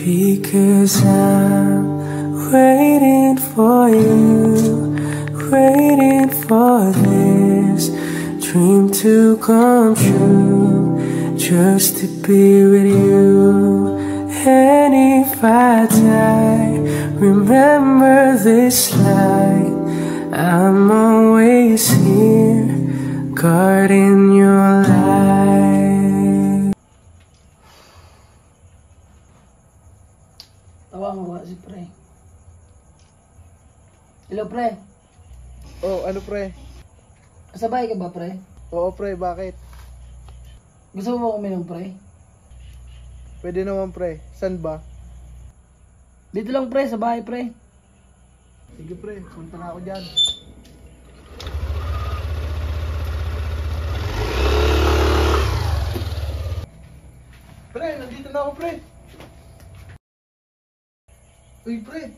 Because I'm waiting for you, waiting for this dream to come true, just to be with you. And if I die, remember this line: I'm always here, guarding your life. Tawag mo ba si pre? Hello pre? Oh, ano pre? Kasabay ka ba pre? Oo pre, bakit? Gusto mo uminom pre? Pwede naman pre, saan ba? Dito lang pre, sa bahay pre. Sige pre, punta na ako dyan. Pre, nandito na ako pre. Uy pre.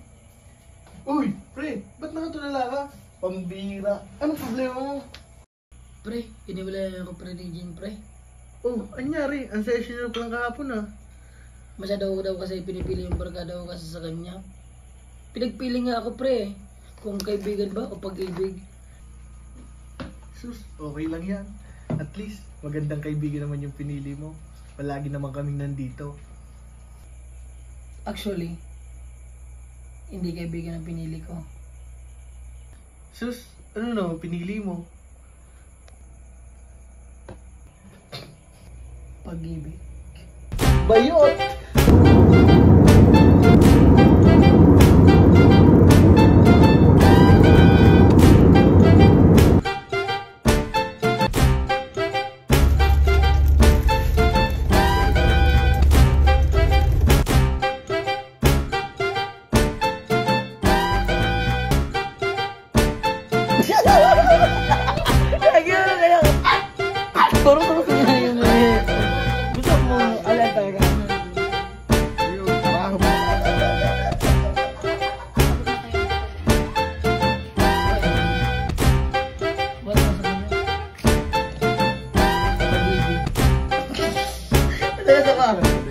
Uy pre, ba't nakatulala ka? Pambira. Anong problema mo? Pre, iniwala ako pre ni Jing pre. Oh, anyari? Ang session ko lang kahapon ah. Masyado daw kasi pinipili yung barkada ko kasi sa kanya. Pinagpili nga ako pre, kung kaibigan ba o pag-ibig. Sus, okay lang yan. At least, magandang kaibigan naman yung pinili mo. Palagi naman kaming nandito. Actually, hindi kaibigan ang pinili ko. Sus, ano na pinili mo? Pag-ibig. Bayot! Parang kaya yung gusto mo alata ka. Ano